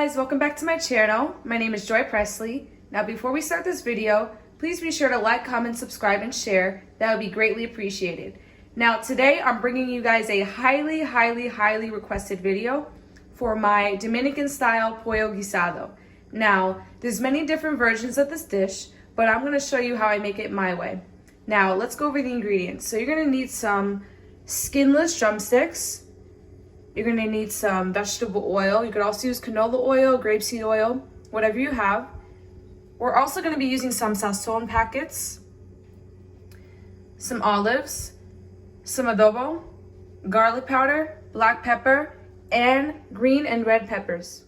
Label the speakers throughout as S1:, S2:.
S1: guys, welcome back to my channel. My name is Joy Presley. Now before we start this video, please be sure to like, comment, subscribe, and share. That would be greatly appreciated. Now today I'm bringing you guys a highly requested video for my Dominican style Pollo Guisado. Now there's many different versions of this dish, but I'm going to show you how I make it my way. Now let's go over the ingredients. So you're going to need some skinless drumsticks. You're going to need some vegetable oil. You could also use canola oil, grapeseed oil, whatever you have. We're also going to be using some Sazon packets, some olives, some adobo, garlic powder, black pepper, and green and red peppers.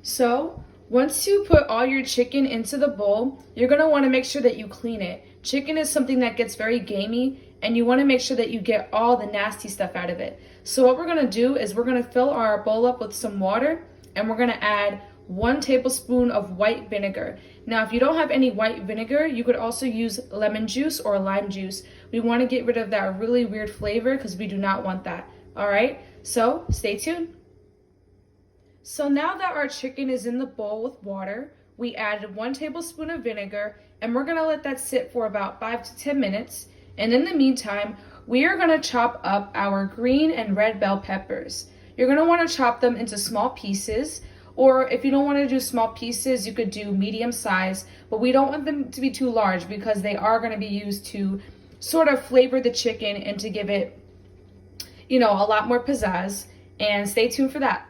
S1: So once you put all your chicken into the bowl, you're going to want to make sure that you clean it. Chicken is something that gets very gamey, and you want to make sure that you get all the nasty stuff out of it. So what we're going to do is we're going to fill our bowl up with some water, and we're going to add 1 tablespoon of white vinegar. Now if you don't have any white vinegar, you could also use lemon juice or lime juice. We want to get rid of that really weird flavor because we do not want that. Alright, so stay tuned. So now that our chicken is in the bowl with water, we added 1 tablespoon of vinegar, and we're going to let that sit for about 5 to 10 minutes. And in the meantime, we are going to chop up our green and red bell peppers. You're going to want to chop them into small pieces, or if you don't want to do small pieces, you could do medium size, but we don't want them to be too large because they are going to be used to sort of flavor the chicken and to give it, a lot more pizzazz. And stay tuned for that.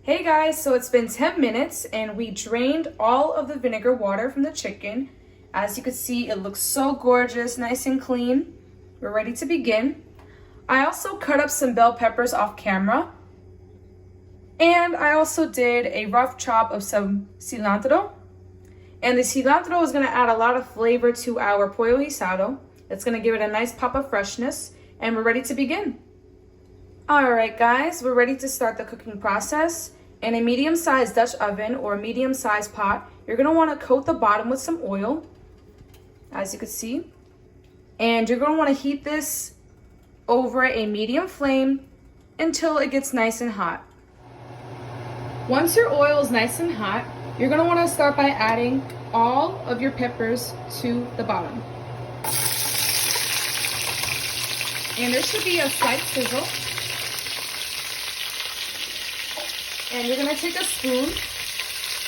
S1: Hey guys, so it's been 10 minutes and we drained all of the vinegar water from the chicken. As you can see, it looks so gorgeous, nice and clean. We're ready to begin. I also cut up some bell peppers off camera. And I also did a rough chop of some cilantro. And the cilantro is going to add a lot of flavor to our Pollo Guisado. It's going to give it a nice pop of freshness. And we're ready to begin. Alright guys, we're ready to start the cooking process. In a medium-sized Dutch oven or a medium-sized pot, you're going to want to coat the bottom with some oil, as you can see. And you're going to want to heat this over a medium flame until it gets nice and hot. Once your oil is nice and hot, you're going to want to start by adding all of your peppers to the bottom. And there should be a slight sizzle. And you're going to take a spoon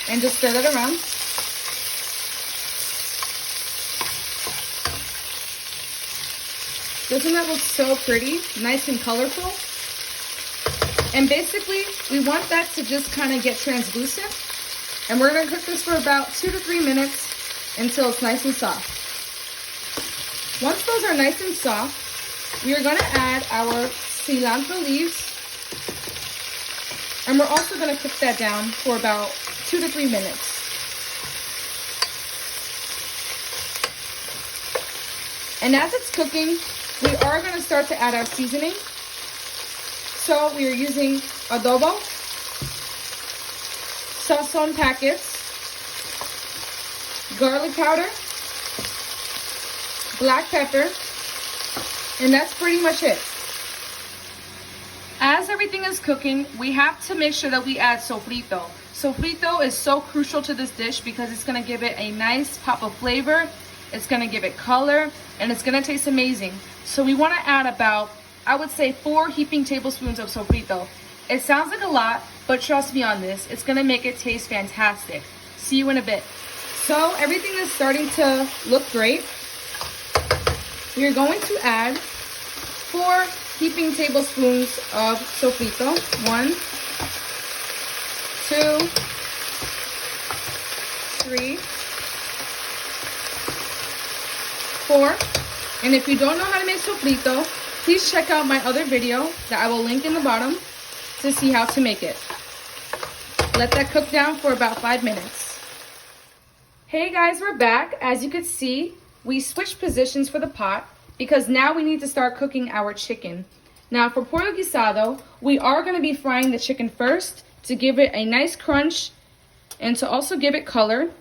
S1: and just stir that around. Doesn't that look so pretty? Nice and colorful. And basically, we want that to just kind of get translucent. And we're going to cook this for about 2 to 3 minutes until it's nice and soft. Once those are nice and soft, we are going to add our cilantro leaves. And we're also going to cook that down for about 2 to 3 minutes. And as it's cooking, we are going to start to add our seasoning. So we are using adobo, Sazon packets, garlic powder, black pepper, and that's pretty much it. As everything is cooking, we have to make sure that we add sofrito. Sofrito is so crucial to this dish because it's going to give it a nice pop of flavor, it's going to give it color, and it's going to taste amazing. So we want to add about, I would say, 4 heaping tablespoons of sofrito. It sounds like a lot, but trust me on this, it's going to make it taste fantastic. See you in a bit. So everything is starting to look great. We are going to add 4 heaping tablespoons of sofrito. 1, 2, 3, 4. And if you don't know how to make sofrito, please check out my other video that I will link in the bottom to see how to make it. Let that cook down for about 5 minutes. Hey guys, we're back. As you can see, we switched positions for the pot because now we need to start cooking our chicken. Now for Pollo Guisado, we are going to be frying the chicken first to give it a nice crunch and to also give it color.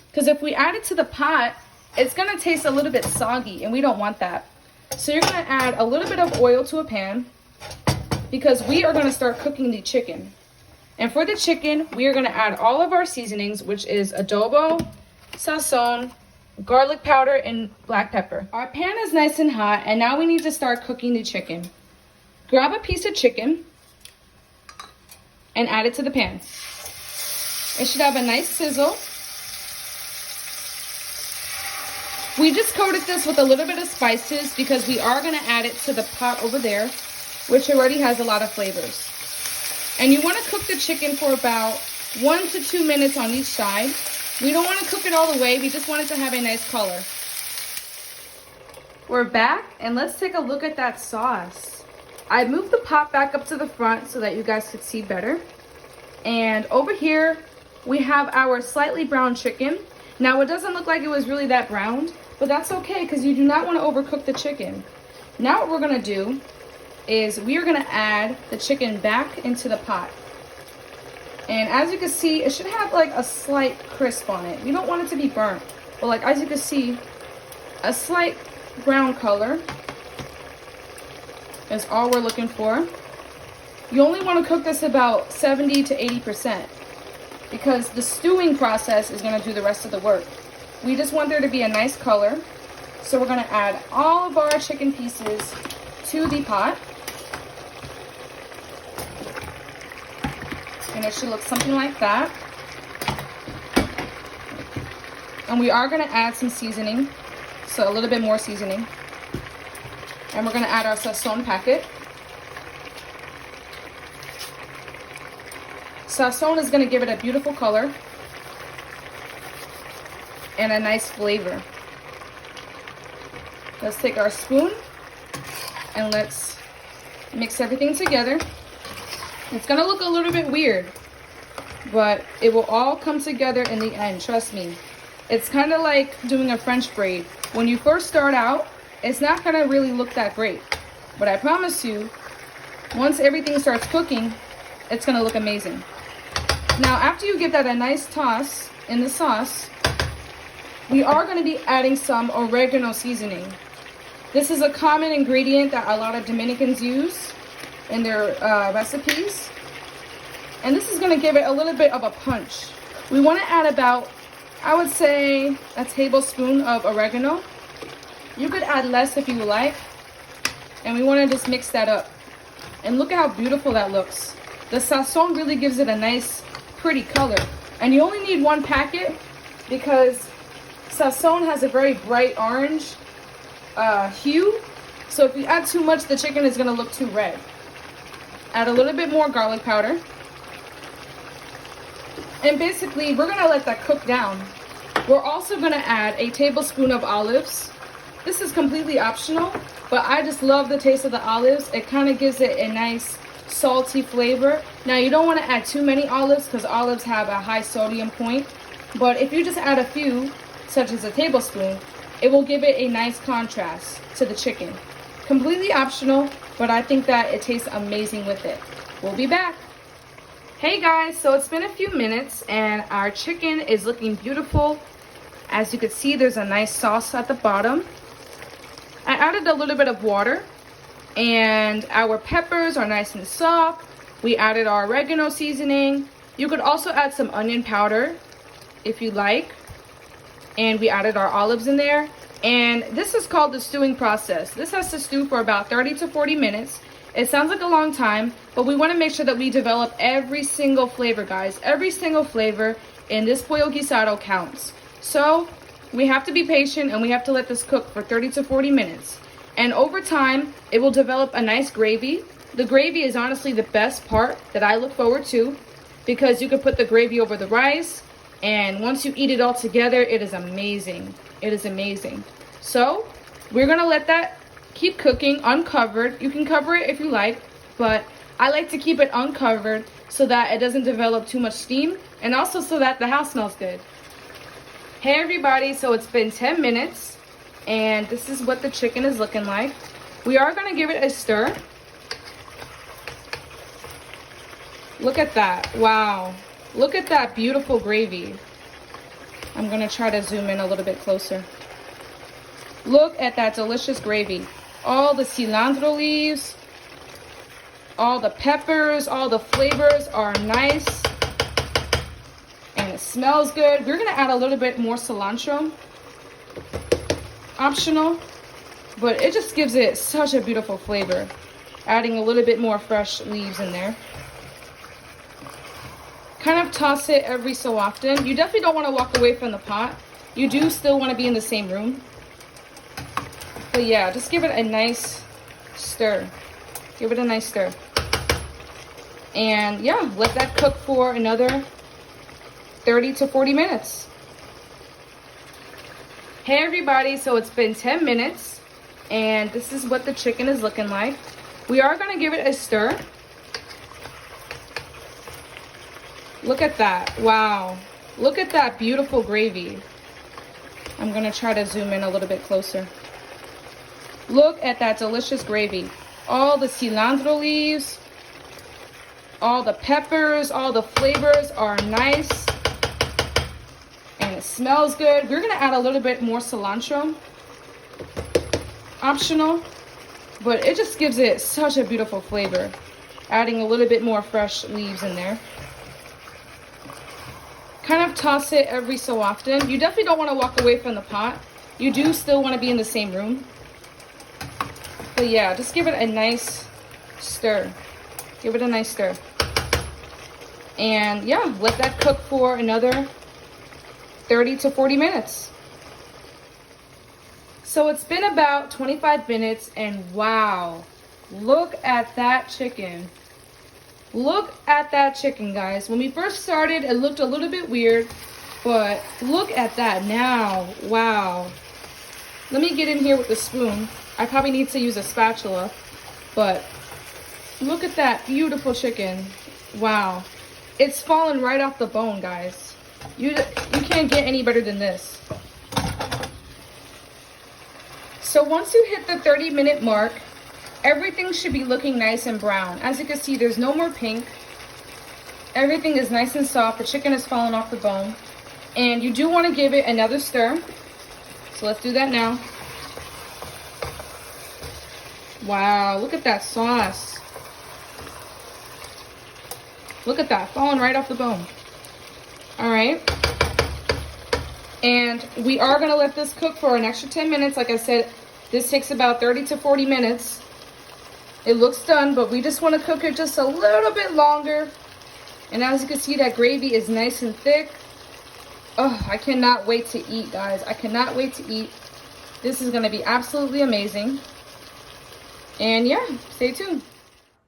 S1: Because if we add it to the pot, it's going to taste a little bit soggy and we don't want that. So you're going to add a little bit of oil to a pan because we are going to start cooking the chicken. And for the chicken, we are gonna add all of our seasonings, which is adobo, sazon, garlic powder, and black pepper. Our pan is nice and hot, and now we need to start cooking the chicken. Grab a piece of chicken and add it to the pan. It should have a nice sizzle. We just coated this with a little bit of spices because we are gonna add it to the pot over there, which already has a lot of flavors. And you wanna cook the chicken for about 1 to 2 minutes on each side. We don't wanna cook it all the way, we just want it to have a nice color. We're back, and let's take a look at that sauce. I moved the pot back up to the front so that you guys could see better. And over here, we have our slightly browned chicken. Now, it doesn't look like it was really that browned, but that's okay because you do not want to overcook the chicken. Now what we're going to do is we are going to add the chicken back into the pot. And as you can see, it should have like a slight crisp on it. You don't want it to be burnt, but like as you can see, a slight brown color is all we're looking for. You only want to cook this about 70 to 80% because the stewing process is going to do the rest of the work. We just want there to be a nice color. So we're going to add all of our chicken pieces to the pot. And it should look something like that. And we are going to add some seasoning, so a little bit more seasoning. And we're going to add our Sazon Packet. Sazon is going to give it a beautiful color and a nice flavor. Let's take our spoon and let's mix everything together. It's going to look a little bit weird, but it will all come together in the end, trust me. It's kind of like doing a French braid. When you first start out, it's not going to really look that great. But I promise you, once everything starts cooking, it's going to look amazing. Now, after you give that a nice toss in the sauce, we are going to be adding some oregano seasoning. This is a common ingredient that a lot of Dominicans use in their recipes. And this is going to give it a little bit of a punch. We want to add about, I would say, a tablespoon of oregano. You could add less if you like. And we want to just mix that up. And look at how beautiful that looks. The sazon really gives it a nice, pretty color. And you only need 1 packet because sazon has a very bright orange hue. So if you add too much, the chicken is going to look too red. Add a little bit more garlic powder. And basically, we're going to let that cook down. We're also going to add a tablespoon of olives. This is completely optional, but I just love the taste of the olives. It kind of gives it a nice salty flavor. Now, you don't want to add too many olives because olives have a high sodium point. But if you just add a few, such as a tablespoon, it will give it a nice contrast to the chicken. Completely optional, but I think that it tastes amazing with it. We'll be back. Hey guys, so it's been a few minutes and our chicken is looking beautiful. As you can see, there's a nice sauce at the bottom. I added a little bit of water and our peppers are nice and soft. We added our oregano seasoning. You could also add some onion powder if you like. And we added our olives in there. And this is called the stewing process. This has to stew for about 30 to 40 minutes. It sounds like a long time, but we want to make sure that we develop every single flavor, guys. Every single flavor in this Pollo Guisado counts. So we have to be patient and we have to let this cook for 30 to 40 minutes. And over time, it will develop a nice gravy. The gravy is honestly the best part that I look forward to because you can put the gravy over the rice. And once you eat it all together, it is amazing. It is amazing. So we're going to let that keep cooking uncovered. You can cover it if you like, but I like to keep it uncovered so that it doesn't develop too much steam and also so that the house smells good. Hey everybody, so it's been 10 minutes and this is what the chicken is looking like. We are going to give it a stir. Look at that. Wow. Look at that beautiful gravy. I'm going to try to zoom in a little bit closer. Look at that delicious gravy. All the cilantro leaves. All the peppers, all the flavors are nice. And it smells good. We're gonna add a little bit more cilantro. Optional, but it just gives it such a beautiful flavor. Adding a little bit more fresh leaves in there. Kind of toss it every so often. You definitely don't want to walk away from the pot. You do still want to be in the same room. But yeah, just give it a nice stir. Give it a nice stir. And yeah, let that cook for another 30 to 40 minutes. Hey everybody, so it's been 10 minutes and this is what the chicken is looking like. We are going to give it a stir. Look at that. Wow. Look at that beautiful gravy. I'm going to try to zoom in a little bit closer. Look at that delicious gravy. All the cilantro leaves, all the peppers, all the flavors are nice. And it smells good. We're going to add a little bit more cilantro. Optional, but it just gives it such a beautiful flavor. Adding a little bit more fresh leaves in there. Kind of toss it every so often. You definitely don't want to walk away from the pot. You do still want to be in the same room. But yeah, just give it a nice stir. Give it a nice stir. And yeah, let that cook for another 30 to 40 minutes. So it's been about 25 minutes and wow, look at that chicken. Look at that chicken, guys. When we first started, it looked a little bit weird, but look at that now. Wow. Let me get in here with the spoon. I probably need to use a spatula, but look at that beautiful chicken. Wow. It's fallen right off the bone, guys. You can't get any better than this. So once you hit the 30-minute mark, everything should be looking nice and brown. As you can see, there's no more pink. Everything is nice and soft. The chicken has fallen off the bone. And you do want to give it another stir. So let's do that now. Wow, look at that sauce. Look at that, falling right off the bone. All right. And we are going to let this cook for an extra 10 minutes. Like I said, this takes about 30 to 40 minutes. It looks done, but we just want to cook it just a little bit longer. And as you can see, that gravy is nice and thick. Oh, I cannot wait to eat, guys. I cannot wait to eat. This is going to be absolutely amazing. And yeah, stay tuned.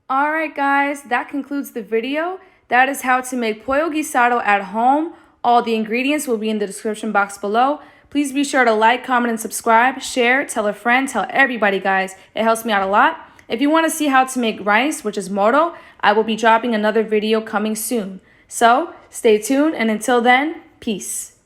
S1: All right, guys, that concludes the video. That is how to make Pollo Guisado at home. All the ingredients will be in the description box below. Please be sure to like, comment, and subscribe, share, tell a friend, tell everybody, guys. It helps me out a lot. If you want to see how to make rice, which is moro, I will be dropping another video coming soon. So stay tuned, and until then, peace.